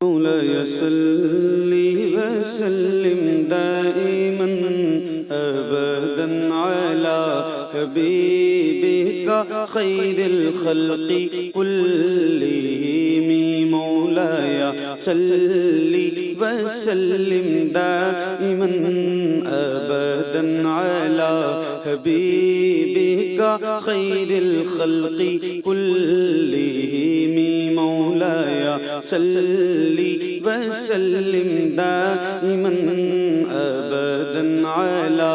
मौलाया सल्ली वसल्लिम दाइमन अबदन अला हबीबिका खैरिल खल्क़ि कुल्लिहिम। मौलाया सल्ली वसल्लिम दाइमन अबदन अला हबीबिका खैरिल खल्क़ि कुल्लिहिम। मौलाया सल्ली वसल्लिम दाइमन अबदन अला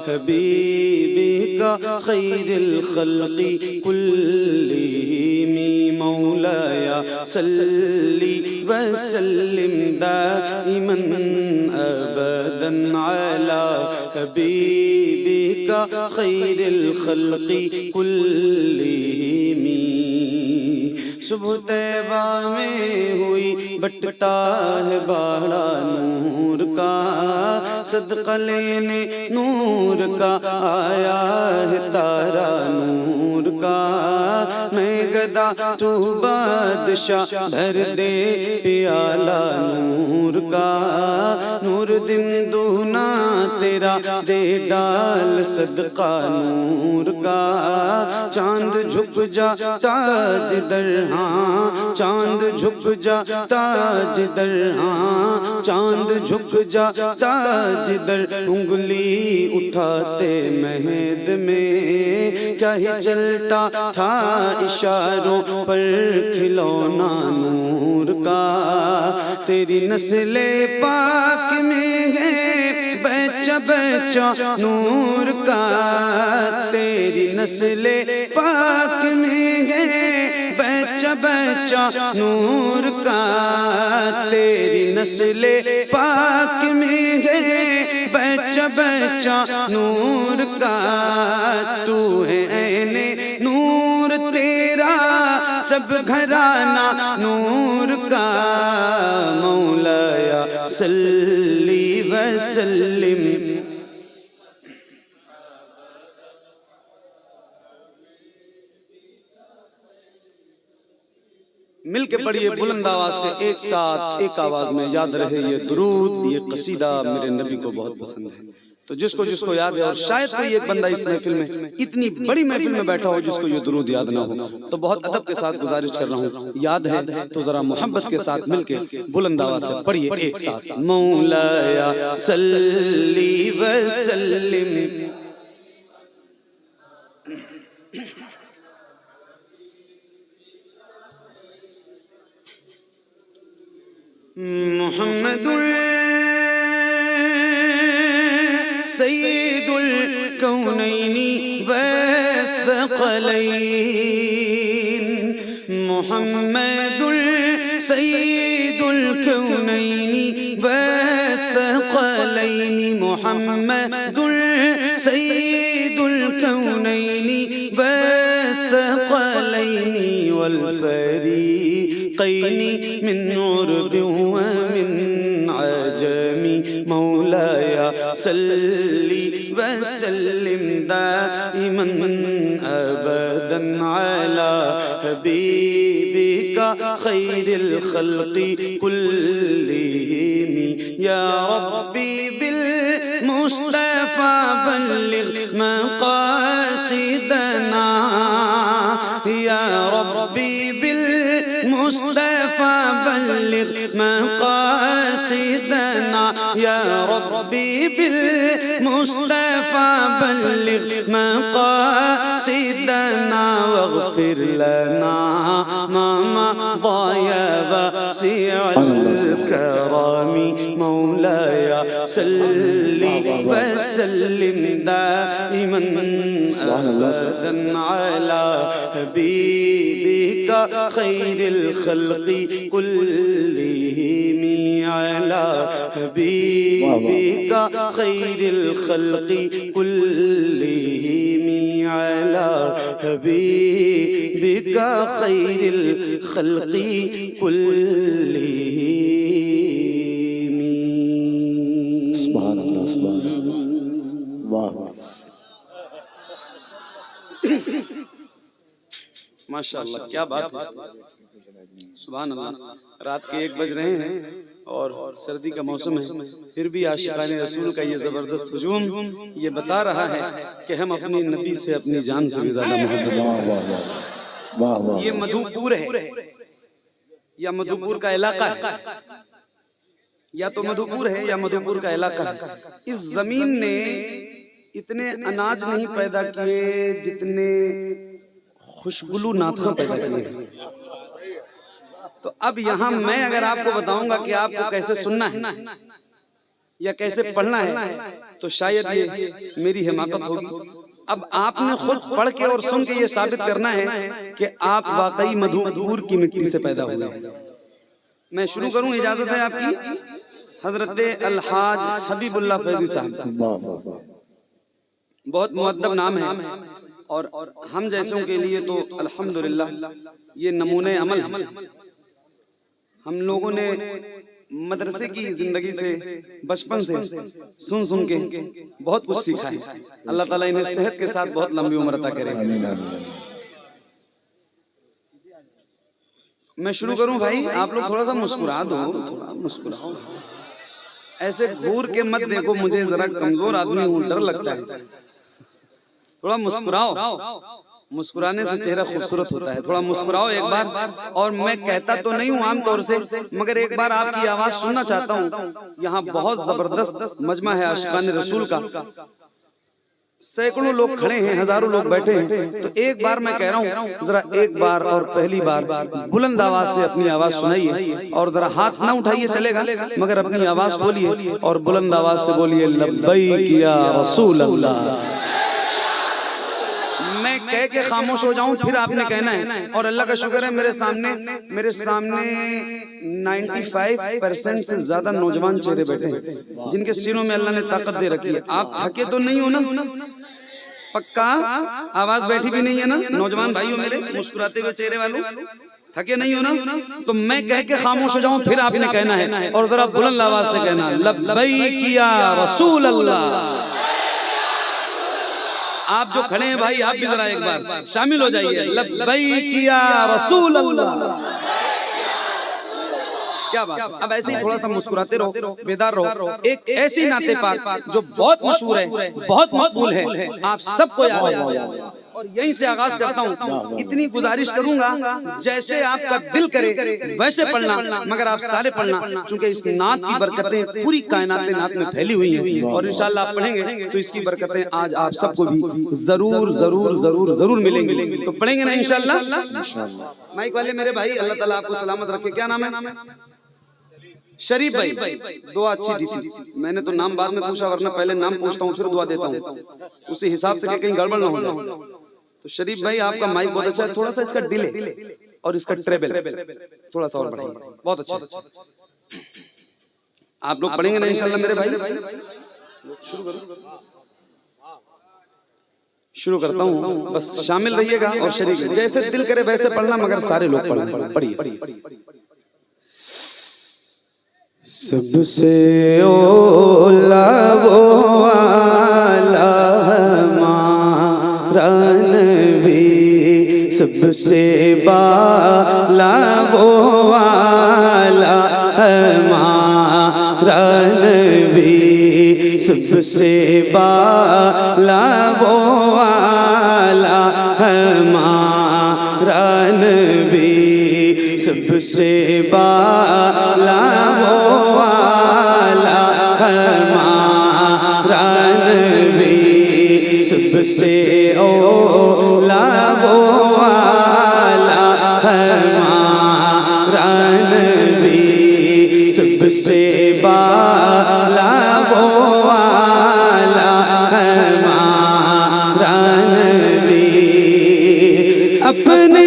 हबीबिका खैरिल खल्क़ि कुल्लिहिम। मौलाया सल्ली वसल्लिम दाइमन अबदन अला हबीबिका खैरिल खल्क़ि कुल्लिहिम। सुबह तैबा में हुई बटता है बाड़ा नूर का, सदका लेने नूर का आया है तारा नूर का। मैं गदा तू बादशाह भर दे प्याला नूर का। नूर दिन दूना तेरा दे डाल सदका नूर का। चांद झुक जा ताज दर हाँ, चांद झुक जा ताज दर हाँ, चांद झुक जा ताज दर। उंगली उठाते महद में क्या ही चलता था इशारों पर खिलौना नूर का। तेरी नस्ले पाक में है बच्चा बच्चा नूर का। तेरी नस्ले पाक में है बच्चा बच्चा नूर का। तेरी नस्ले पाक में है बच्चा बच्चा नूर का। तू है ऐने नूर तेरा सब घराना नूर का। मौलाया सल्ली वसल्लिम। मिल के पढ़िए बुलंद आवाज से एक साथ एक आवाज में। याद रहे ये दुरूद ये कसीदा मेरे नबी को बहुत पसंद है। तो जिसको जिसको याद है, और शायद कोई एक बंदा इस महफिल में इतनी बड़ी महफिल में बैठा हो जिसको ये दुरूद याद ना हो, तो बहुत अदब के साथ गुजारिश कर रहा हूँ, याद है तो जरा मोहब्बत के साथ मिलके बुलंद आवाज से पढ़िए एक साथ। मौलाया सल्ली वसल्लिम मुहम्मदुर सय्यिदुल कौनैनि वस्सक़लैन। मुहम्मदुर सय्यिदुल कौनैनि वस्सक़लैन। मुहम्मदुर सय्यिदुल कौनैनि वस्सक़लैन वल फ़रीक़ैनि मिन उर्ब व मिन अजमी। मौलाया सल्ली वसल्लिम दाइमन अबदन अला हबीबिका खैरिल खल्क़ि कुल्लिहिम। या रब्बी बिल मुस्तफ़ा बल्लिग़ मक़ासिदना। या रब्बी बिल मुस्तफ़ा बल्लिग़ मक़ासिदना। या रब्बी बिल मुस्तफ़ा बल्लिग़ मक़ासिदना। वग़फ़िर लना मा मज़ा वासिअल करमी। मौलाया सल्ली वसल्लिम दाइमन अबदन अला हबीबिका खैरिल खल्क़ि कुल्लिहिम। अला हबीबिका खैरिल खल्क़ि कुल्लिहिम। अला हबीबिका खैरिल खल्क़ि कुल्लिहिम। सुभान अल्लाह, सुभान अल्लाह, वाह माशाअल्लाह, क्या बात है। सुभान अल्लाह। रात के 1 बज रहे हैं और सर्दी का मौसम है, फिर भी आशिकाने रसूल का ये जबरदस्त हुजूम ये बता रहा है कि हम अपने नबी से अपनी जान से भी ज्यादा मोहब्बत। ये मधुपुर है या मधुपुर का इलाका है, या तो मधुपुर है या मधुपुर का इलाका है। इस जमीन ने इतने अनाज नहीं पैदा किए जितने खुशबुलू नाथखा पैदा किए। तो अब यहाँ मैं अगर आपको बताऊंगा कि आपको कैसे सुनना है या कैसे पढ़ना है तो शायद ये मेरी हिमाकत होगी। अब आपने खुद पढ़ के और सुन के ये साबित करना है कि आप वाकई मधुपुर की मिट्टी से पैदा हुए हैं। मैं शुरू करूं, इजाजत है आपकी? हजरत अलहाज हबीबुल्लाह फैजी साहब, बहुत मुअद्दब नाम है और हम जैसों के लिए तो अल्हम्दुलिल्लाह ये नमूने अमल है। हम लोगों ने मदरसे की जिंदगी से बचपन से सुन सुन के बहुत कुछ सीखा है। अल्लाह ताला इन्हें सेहत के साथ बहुत लंबी उम्र अता करे। मैं शुरू करूं भाई, आप लोग थोड़ा सा मुस्कुरा दो, थोड़ा मुस्कुराओ, ऐसे घूर के मत देखो मुझे, जरा कमजोर आदमी हूं, डर लगता है। थोड़ा मुस्कुराओ, मुस्कुराने से चेहरा खूबसूरत होता है। थोड़ा मुस्कुराओ एक बार। और मैं कहता तो नहीं हूँ आमतौर से, मगर एक बार आपकी आवाज सुनना चाहता हूँ। यहाँ बहुत जबरदस्त मजमा है आशिकाने रसूल का, सैकड़ों लोग खड़े हैं, हजारों लोग बैठे हैं। तो एक बार मैं कह रहा हूँ, जरा एक बार और पहली बार बुलंद आवाज से अपनी आवाज सुनाइए और जरा हाथ ना उठाइए चलेगा, मगर अपनी आवाज खोलिए और बुलंद आवाज से बोलिए लब्बैक या रसूल अल्लाह। मैं कह के खामोश हो जाऊं फिर आपने कहना है। और अल्लाह का शुक्र है मेरे सामने 95% से ज्यादा नौजवान चेहरे बैठे हैं जिनके सीनों में अल्लाह ने ताकत दे रखी है। आप थके तो नहीं हो ना? पक्का? आवाज बैठी भी नहीं है ना? नौजवान भाइयों मेरे मुस्कुराते हुए चेहरे वालों, थके नहीं हो ना? तो मैं कह के खामोश हो जाऊं फिर आपने कहना है और जरा बुलंद आवाज से कहना, लब्बैक या रसूल अल्लाह। आप जो खड़े हैं भाई, आप भी जरा एक बार शामिल हो जाइए, लब्बैक या रसूल अल्लाह। क्या बात। अब ऐसे ही थोड़ा सा मुस्कुराते रहो, बेदार रहो। एक ऐसी नाते पाक जो बहुत मशहूर है, बहुत मकबूल है, आप सबको याद है और यहीं से आगाज करता हूँ। इतनी गुजारिश करूंगा जैसे आपका दिल करे वैसे पढ़ना, मगर आप सारे पढ़ना, क्योंकि इस नात की बरकतें पूरी कायनात नात में फैली हुई हैं और इंशाल्लाह आप पढ़ेंगे तो इसकी बरकतें आज आप सबको भी जरूर जरूर जरूर जरूर मिलेंगी। तो पढ़ेंगे ना इंशाल्लाह? माइक वाले मेरे भाई, अल्लाह ताला आपको सलामत रखे। क्या नाम है? शरीफ भाई। दुआ अच्छी दी थी, मैंने तो नाम बाद में पूछा, वरना पहले नाम पूछता हूँ फिर दुआ देता हूँ, उसी हिसाब से कहीं गड़बड़ ना हो जाए। तो शरीफ भाई आपका माइक बहुत अच्छा है, थोड़ा सा इसका डिले और इसका ट्रेबल थोड़ा सा और बढ़ाइए, बहुत अच्छा। आप लोग पढ़ेंगे ना इंशाल्लाह मेरे भाई? शुरू करता हूँ, बस शामिल रहिएगा और शरीक जैसे दिल करे वैसे पढ़ना, मगर सारे लोग पढ़िए। सबसे ओला वो वाला हमारा नबी, सबसे बाला वो वाला हमारा नबी, सबसे बाला वो वाला हमारा नबी, सबसे बाला वो वाला हमारा नबी, सबसे ओला वो वाला हमारा नबी, सबसे बाला वो वाला हमारा नबी। अपने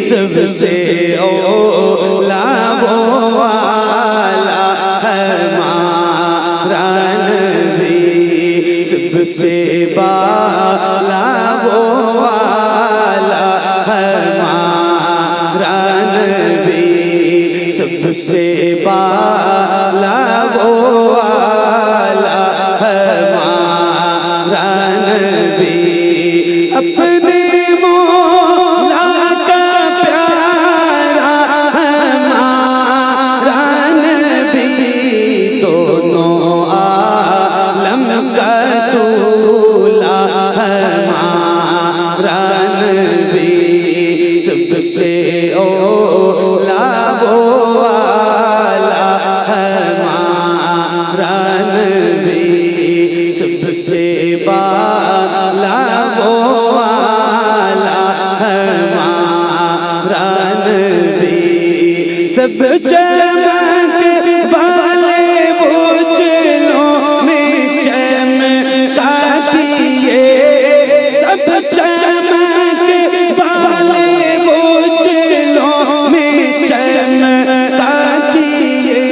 सबसे ओला वो वाला हमारा सबसे बाला वो वाला हमारा नबी, सबसे बाला वो वाला हमारा नबी, अपने मौला का प्यारा हमारा नबी, दोनों आलम का दूल्हा हमारा नबी, सबसे ओला वो वाला हमारा नबी, सबसे बाला वो वाला हमारा नबी, सब चमक वाले उजलों में चमका किए, सब चमक वाले उजलों में चमका किए,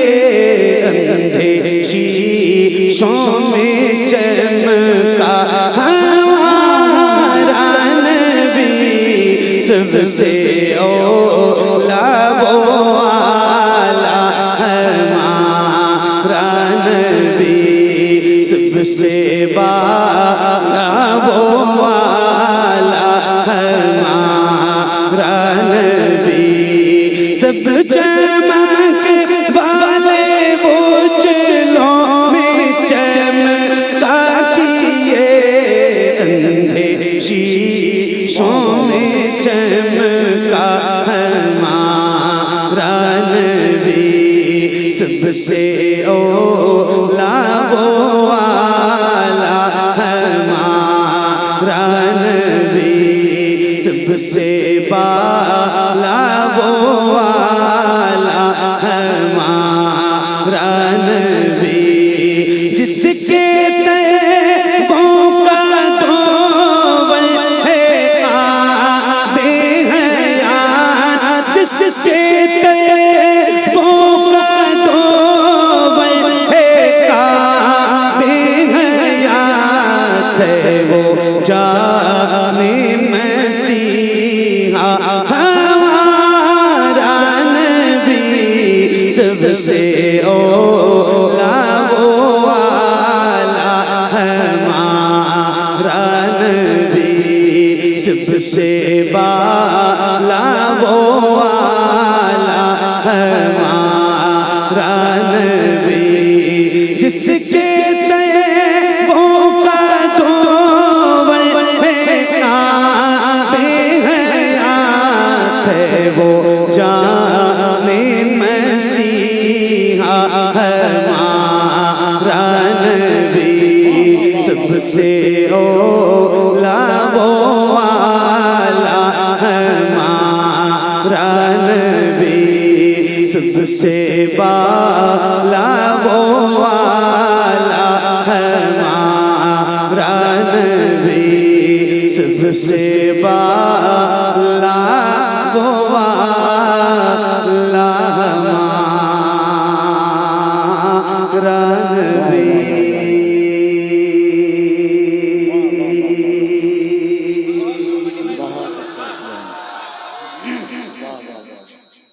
अंधे शीशों में चमका हमारा नबी, सबसे ओला वो वाला हमारा नबी, सबसे बाला वो वाला हमारा नबी, सब चमक वाले उजलों में चमका किए, अंधे शीशों में चमका हमारा नबी, सबसे ओला वो वाला हमारा नबी, सबसे बाला वो वाला हमारा नबी, जिसके तैबों का दोवल है आबे हयात, जिसके तैबों का दोवल है आबे हयात, है वो जाने मसीहा हमारा नबी, सबसे ओला वो वाला हमारा नबी, सबसे बाला वो वाला हमारा नबी, जिसके तैबों का दोवल है आबे हयात, है वो जाने मसीहा हमारा नबी, सबसे ओला वो वाला हमारा नबी, सबसे बाला वो वाला हमारा नबी, सबसे बाला वो वाला हमारा नबी।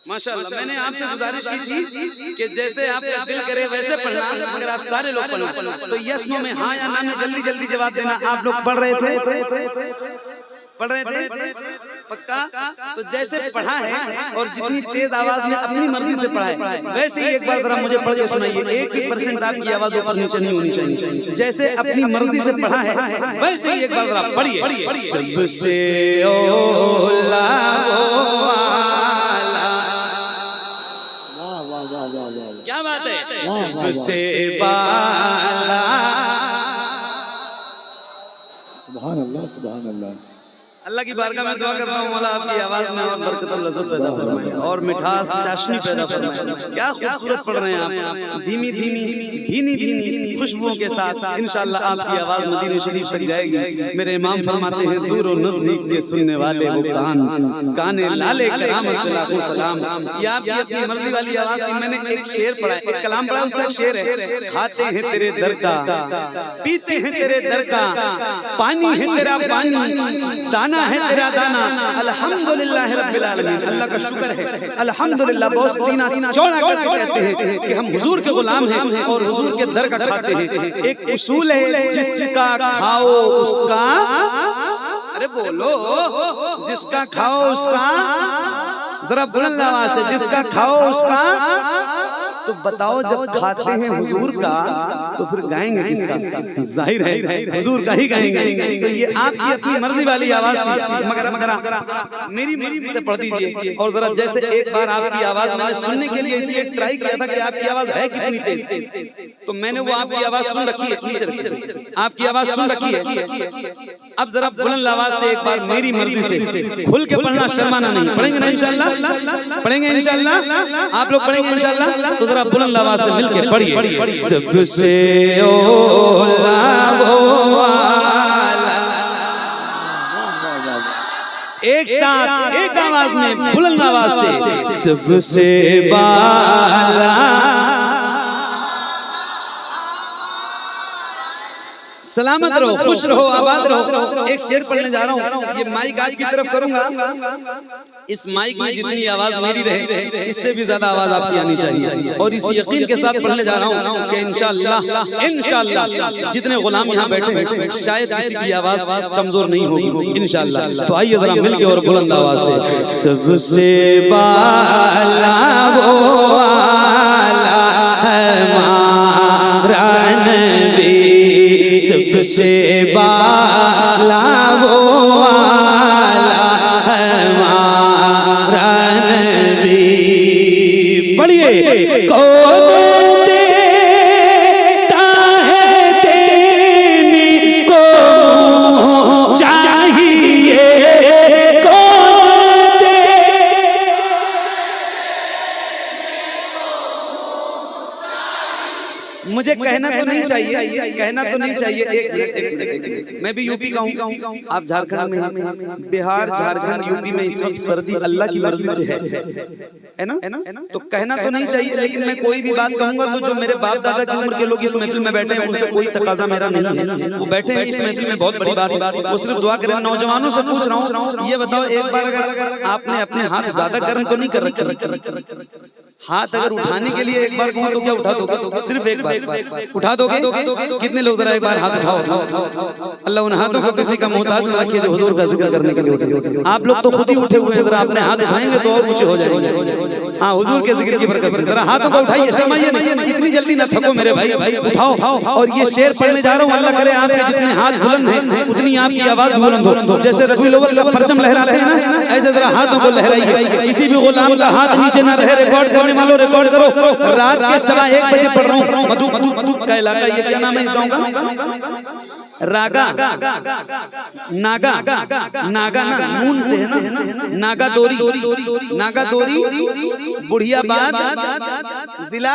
माशाअल्लाह, मैंने आपसे गुजारिश की थी कि जैसे आपका दिल करे वैसे पढ़ना, मगर आप सारे लोग पढ़ना, तो यस नो में हाँ या ना में जल्दी जल्दी जवाब देना। आप लोग पढ़ रहे थे पक्का? तो जैसे पढ़ा है और जितनी तेज आवाज में अपनी मर्जी से पढ़ा है, वैसे ही एक बार जरा मुझे पढ़ के सुनाइए। 1% आपकी आवाज ऊपर नीचे नहीं होनी चाहिए। जैसे अपनी मर्जी से पढ़ा है वैसे ही एक बार जरा पढ़िए। सबसे ओला क्या बात है, सबसे बाला, सुभान अल्लाह सुभान अल्लाह। अल्लाह की बारगाह में दुआ करता हूँ मौला आपकी आवाज में और बरकत और लज़्ज़त पैदा फरमाए और मिठास चाशनी पैदा फरमाए। क्या खूबसूरत पढ़ रहे हैं आप, धीमी धीमी भीनी भीनी खुशबुओं के साथ इंशाअल्लाह आपकी आवाज मदीने शरीफ तक जाएगी। मेरे इमाम फरमाते हैं दूर और नजदीक के सुनने वाले वो कान काने लाले करामत पे लाखों सलाम। ये आपकी अपनी मर्जी वाली आवाज थी। मैंने एक शेर पढ़ा, एक कलाम पढ़ा, उसका एक शेर है, खाते हैं तेरे दर का, पीते हैं तेरे दर का, पानी है तेरा पानी, दाना है तेरा दाना, अल्हम्दुलिल्लाह रब्बिल आलमीन। अल्लाह का शुक्र है अल्हम्दुलिल्लाह। बहुत सीना चौड़ा करके कहते हैं कि हम हुजूर के गुलाम हैं और हुजूर के दर का खाते हैं। एक उसूल है, जिसका खाओ उसका, अरे बोलो, जिसका खाओ उसका, जरा बुलंद आवाज से, जिसका खाओ उसका। तो बताओ जब खाते हैं हुजूर का तो फिर गाएंगे किसका? जाहिर है हुजूर का ही गाएंगे। तो ये आपकी अपनी मर्जी वाली आवाज थी, मगर मेरी मर्जी से पढ़ दीजिए। और जरा जैसे एक बार आपकी आवाज मैंने सुनने के लिए इसलिए ट्राई किया था कि आपकी आवाज है कितनी तेज, तो मैंने वो आपकी आवाज सुन रखी है, नीचे आपकी आवाज सुन रखी है। अब जरा बुलंद आवाज से एक बार मेरी मर्जी से खुल के पढ़ना, शर्माना नहीं। पढ़ेंगे ना इंशाअल्लाह? पढ़ेंगे इंशाअल्लाह? आप लोग पढ़ेंगे इंशाअल्लाह? तो जरा बुलंद आवाज से मिलके पढ़िए। सबसे ओला वो वाला, एक साथ एक आवाज में बुलंद आवाज से, सबसे बाला, सलामत रहो, खुश रहो, आबाद रहो। एक शेर पढ़ने जा रहा हूँ, ये माइक आपकी तरफ करूंगा। इस माइक में जितनी आवाज मेरी रहे इससे भी ज्यादा आवाज आपकी आनी चाहिए। और इस यकीन के साथ पढ़ने जा रहा हूँ कि इंशाअल्लाह इंशाअल्लाह जितने गुलाम यहाँ बैठे हैं शायद किसी की आवाज कमजोर नहीं होगी इंशाअल्लाह। तो आइए जरा मिलके और बुलंद आवाज से, सबसे बाला वो वाला हमारा नबी, सबसे बाला वो वाला हमारा नबी। पढ़िए, कौन देता है देने को चाहिए, कौन दे, मुझे कहना तो नहीं चाहिए, कहना तो नहीं चाहिए। एक मैं भी यूपी का हूँ, आप झारखंड में हैं। बिहार झारखंड यूपी में इस वक्त सर्दी अल्लाह की मर्जी से है ना? तो कहना तो नहीं चाहिए, लेकिन मैं कोई भी बात कहूंगा तो जो मेरे बाप दादा की उम्र के लोग इस महफिल में बैठे हैं उनसे कोई तकाजा मेरा नहीं है। वो बैठे हैं इस महफिल में, बहुत बड़ी बात है, वो सिर्फ दुआ करें। नौजवानों से पूछ रहा हूँ, ये बताओ एक बार अगर आपने अपने हाथ ज्यादा गर्म तो नहीं कर रखे? हाथ अगर उठाने के लिए एक बार कहूं तो क्या उठा दोगे? सिर्फ एक बार उठा दोगे? कितने लोग जरा एक बार हाथ उठाओ। अल्लाह उन हाथों को किसी का मोहताज न रखिए जो हुजूर का जिक्र करने के लिए उठे। आप लोग तो खुद ही उठे हुए हैं, जरा अपने हाथ उठाएंगे तो और ऊंचे हो जाएंगे। हाँ, हुजूर के जिक्र की बरकत से जरा हाथों को उठाइए, शर्माइए नहीं, इतनी जल्दी ना थको मेरे भाई, उठाओ। और ये शेर पढ़ने जा रहा हूँ, अल्लाह करे आपके जितने हाथ बुलंद हैं उतनी आपकी आवाज बुलंद हो। जैसे रबीउल अव्वल का परचम लहराते हैं ना, ऐसे जरा हाथों को लहराइए। किसी भी गुलाम का हाथ नीचे ना रहे। रिकॉर्ड करने वालों रिकॉर्ड करो। रात के 1:15 बजे पढ़ रहा हूँ, मधुपुर का इलाका, ये क्या नाम है इस गाँव का? रागा नागा, नागा ना नून से है ना, नागा दोरी, नागा दोरी, बुढ़ियाबाद जिला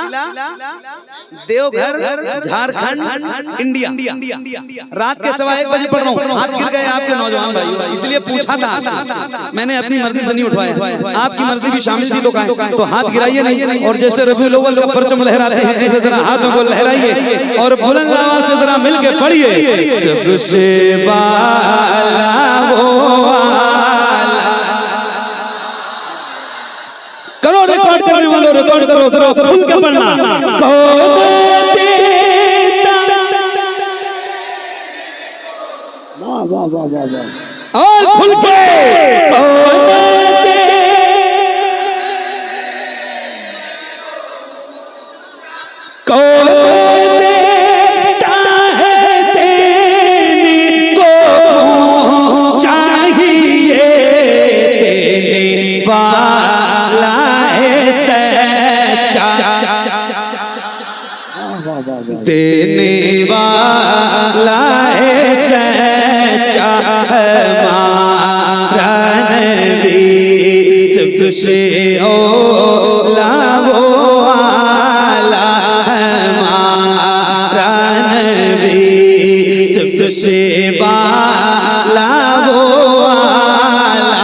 देवघर झारखंड इंडिया। रात के 1:15 बजे पढ़ रहा हूँ, हाथ गिर गए आपके नौजवान भाई, इसलिए पूछा था आपसे। मैंने अपनी मर्जी से नहीं उठवाया, आपकी मर्जी भी शामिल थी तो हाथ गिराइए नहीं। और जैसे रबीउल अव्वल का परचम लहराते हैं ऐसे जरा हाथों को लहराइए और बुलंद आवाज से जरा मिलके पढ़िए, सबसे बाला वो वाला। करो रिकॉर्ड करने वालों रिकॉर्ड करो, खुल के पढ़ना। कौन देता, वाह वाह वाह वाह वाह, और खुल के कौन दे, कौन देता है देने को चाहिए, देने वाला है सच्चा, देने वाला है सच्चा हमारा सबसे औला वो आला हमारा नबी, सबसे बाला वो आला